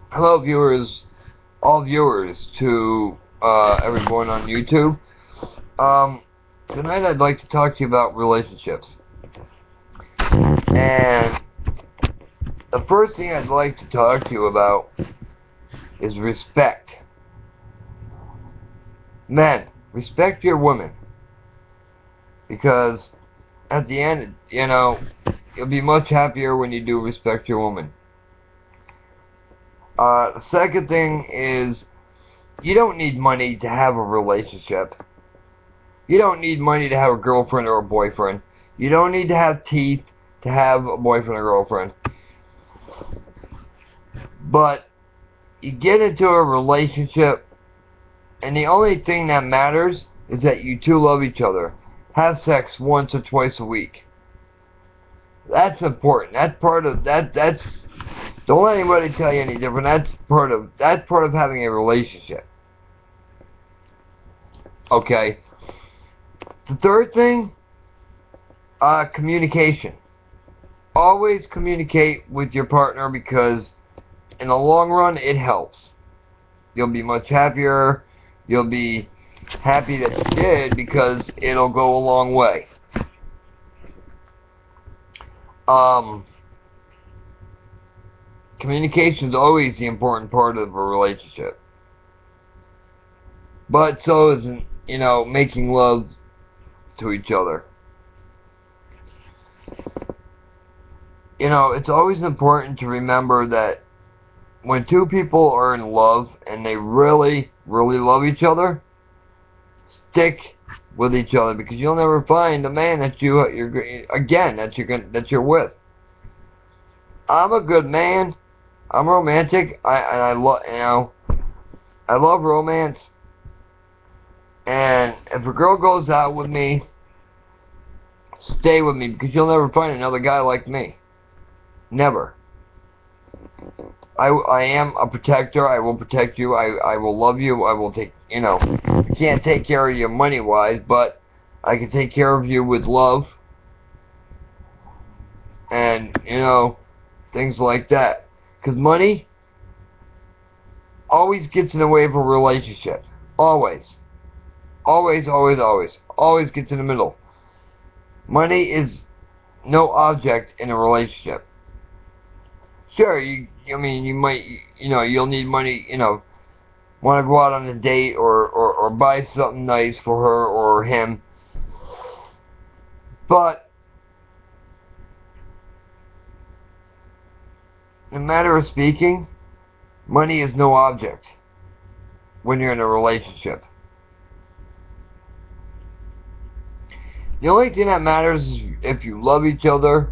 Hello, viewers, all viewers to everyone on YouTube. Tonight I'd like to talk to you about relationships. And the first thing I'd like to talk to you about is respect. Men, respect your women. Because at the end, you'll be much happier when you do respect your woman. The second thing is, you don't need money to have a relationship. You don't need money to have a girlfriend or a boyfriend. You don't need to have teeth to have a boyfriend or girlfriend. But you get into a relationship, and the only thing that matters is that you two love each other. Have sex once or twice a week. That's important. That's part of that. Don't let anybody tell you any different. That's part of having a relationship. Okay. The third thing, communication. Always communicate with your partner, because in the long run it helps. You'll be much happier. You'll be happy that you did, because it'll go a long way. Communication is always the important part of a relationship. But so is, making love to each other. It's always important to remember that when two people are in love and they really, really love each other, stick with each other, because you'll never find a man that you're with. I'm a good man. I'm romantic. I love romance. And if a girl goes out with me, stay with me, because you'll never find another guy like me. Never. I am a protector. I will protect you. I will love you. I will take, I can't take care of you money-wise, but I can take care of you with love. And, things like that. Because money always gets in the way of a relationship. Always. Always, always, always. Always gets in the middle. Money is no object in a relationship. Sure, you might, you'll need money, want to go out on a date or buy something nice for her or him. But in a matter of speaking, money is no object when you're in a relationship. The only thing that matters is if you love each other,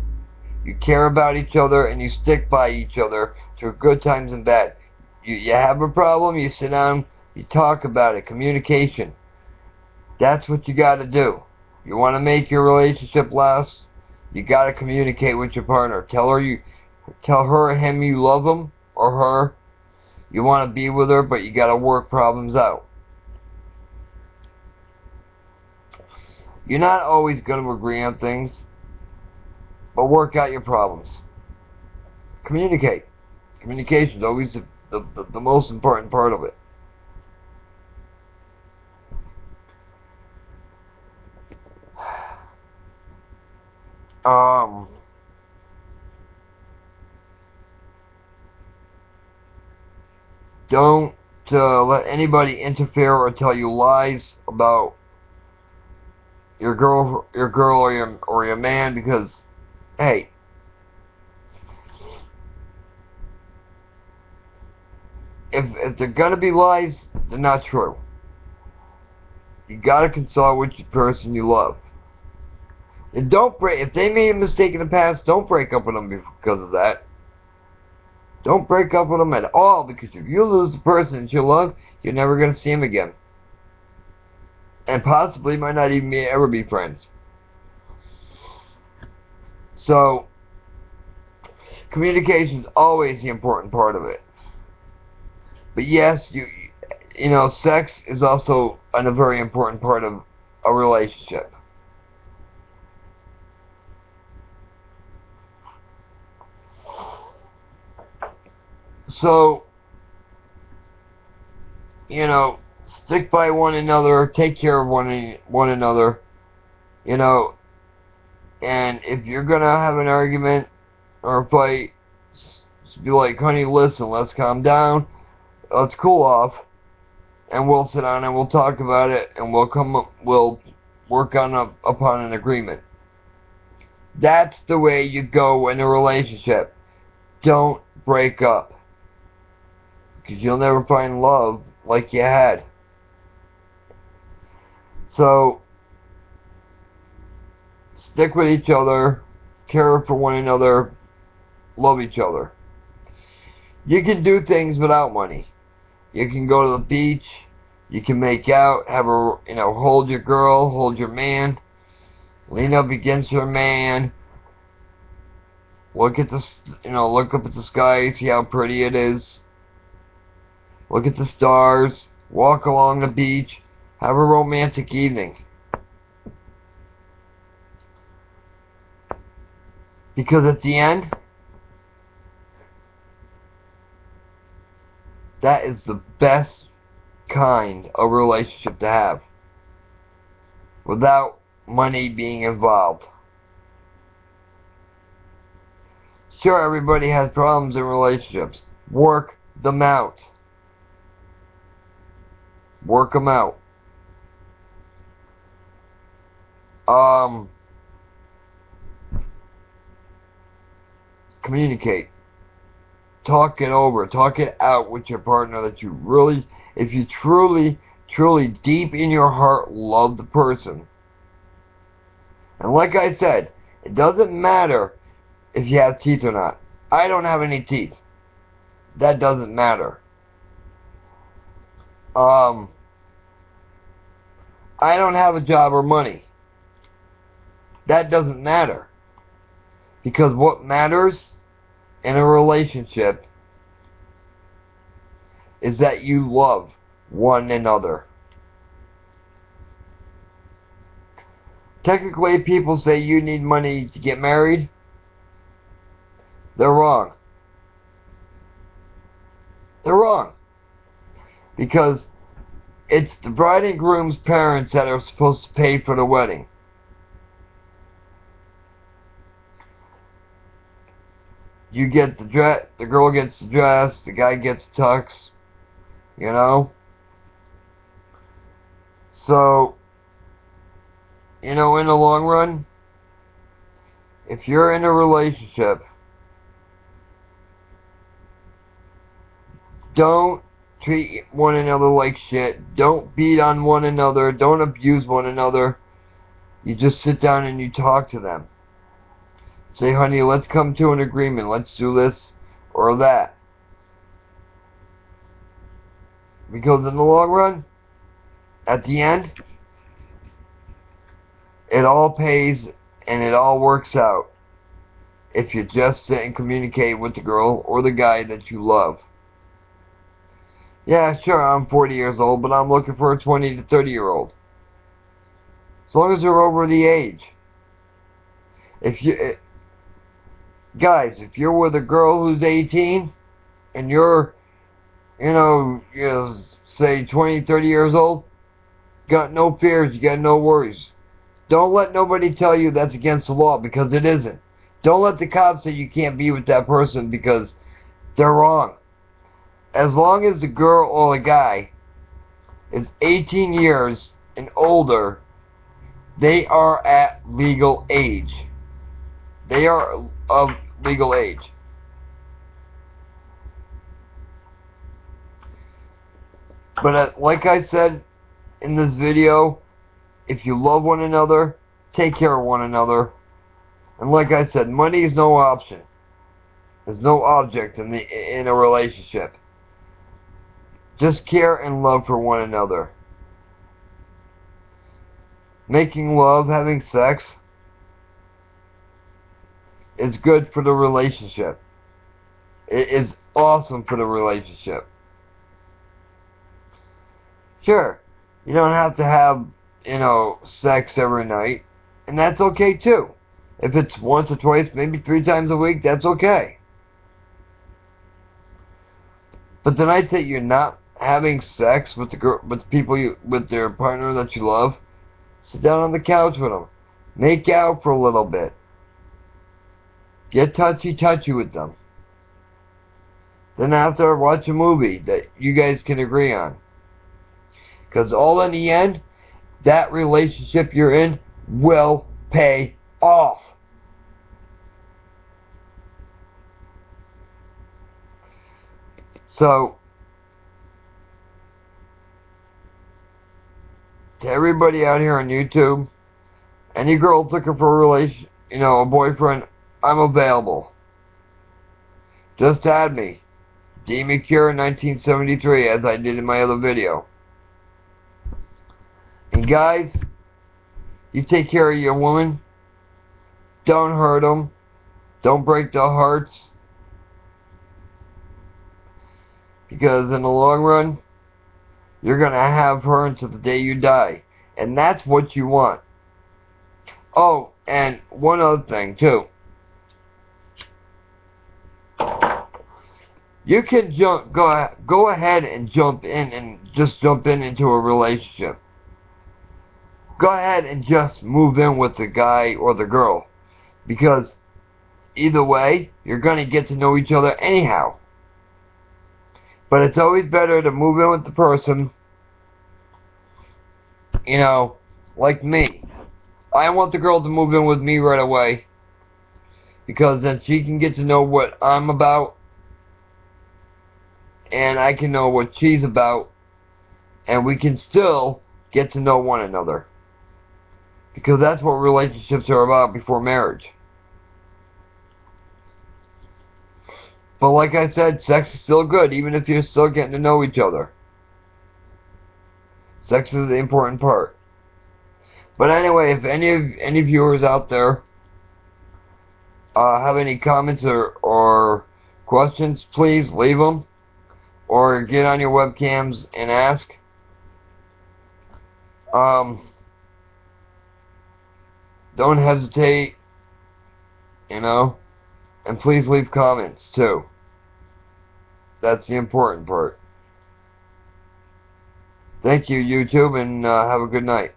you care about each other, and you stick by each other through good times and bad. You have a problem, you sit down, you talk about it. Communication. That's what you got to do. You want to make your relationship last, you got to communicate with your partner. Tell her or him you love him or her. You want to be with her, but you got to work problems out. You're not always going to agree on things, but work out your problems. Communicate. Communication is always the most important part of it. Don't let anybody interfere or tell you lies about your girl or your man, because, hey, if they're gonna be lies, they're not true. You gotta consult with the person you love. And if they made a mistake in the past, don't break up with them because of that. Don't break up with them at all, because if you lose the person that you love, you're never gonna see him again. And possibly might not even ever be friends. So, communication is always the important part of it. But yes, sex is also a very important part of a relationship. So, you know, stick by one another, take care of one another, you know, and if you're gonna have an argument or a fight, be like, honey, listen, let's calm down, let's cool off, and we'll sit down and we'll talk about it, and we'll work upon an agreement. That's the way you go in a relationship. Don't break up, because you'll never find love like you had. So, stick with each other, care for one another, love each other. You can do things without money. You can go to the beach, you can make out, have a, hold your girl, hold your man, lean up against your man, look at look up at the sky, see how pretty it is, look at the stars, walk along the beach, have a romantic evening. Because at the end, that is the best kind of relationship to have, without money being involved. Sure, everybody has problems in relationships. Work them out. Work them out. Communicate. Talk it over. Talk it out with your partner that you really, if you truly, truly, deep in your heart, love the person. And like I said, it doesn't matter if you have teeth or not. I don't have any teeth. That doesn't matter. I don't have a job or money. That doesn't matter. Because what matters in a relationship is that you love one another. Technically, people say you need money to get married. They're wrong. They're wrong. Because it's the bride and groom's parents that are supposed to pay for the wedding. You get the dress, the girl gets the dress, the guy gets the tux, you know? So, in the long run, if you're in a relationship, don't treat one another like shit. Don't beat on one another. Don't abuse one another. You just sit down and you talk to them. Say, honey, let's come to an agreement. Let's do this or that. Because in the long run, at the end, it all pays and it all works out if you just sit and communicate with the girl or the guy that you love. Yeah, sure, I'm 40 years old, but I'm looking for a 20 to 30-year-old. As long as they're over the age. Guys, if you're with a girl who's 18 and you're, say 20, 30 years old, got no fears, you got no worries. Don't let nobody tell you that's against the law, because it isn't. Don't let the cops say you can't be with that person, because they're wrong. As long as the girl or the guy is 18 years and older, they are at legal age. They are of legal age. But like I said in this video, if you love one another, take care of one another. And like I said, money is no option. There's no object in a relationship. Just care and love for one another. Making love, having sex, is good for the relationship. It is awesome for the relationship. Sure, you don't have to have, sex every night, and that's okay too. If it's once or twice, maybe 3 times a week, that's okay. But the nights that you're not having sex with the girl, with with their partner that you love, sit down on the couch with them, make out for a little bit, get touchy with them. Then after, watch a movie that you guys can agree on. Because all in the end, that relationship you're in will pay off. So, to everybody out here on YouTube, any girls looking for a boyfriend, I'm available. Just add me, DMcCure1973, as I did in my other video. And guys, you take care of your woman. Don't hurt them. Don't break their hearts. Because in the long run, you're going to have her until the day you die. And that's what you want. Oh, and one other thing, too. You can go ahead and jump in into a relationship. Go ahead and just move in with the guy or the girl. Because either way, you're going to get to know each other anyhow. But it's always better to move in with the person, like me. I want the girl to move in with me right away. Because then she can get to know what I'm about. And I can know what she's about. And we can still get to know one another. Because that's what relationships are about before marriage. But like I said, sex is still good, even if you're still getting to know each other. Sex is the important part. But anyway, if any viewers out there have any comments or questions, please leave them. Or get on your webcams and ask. Don't hesitate, and please leave comments too. That's the important part. Thank you, YouTube, and have a good night.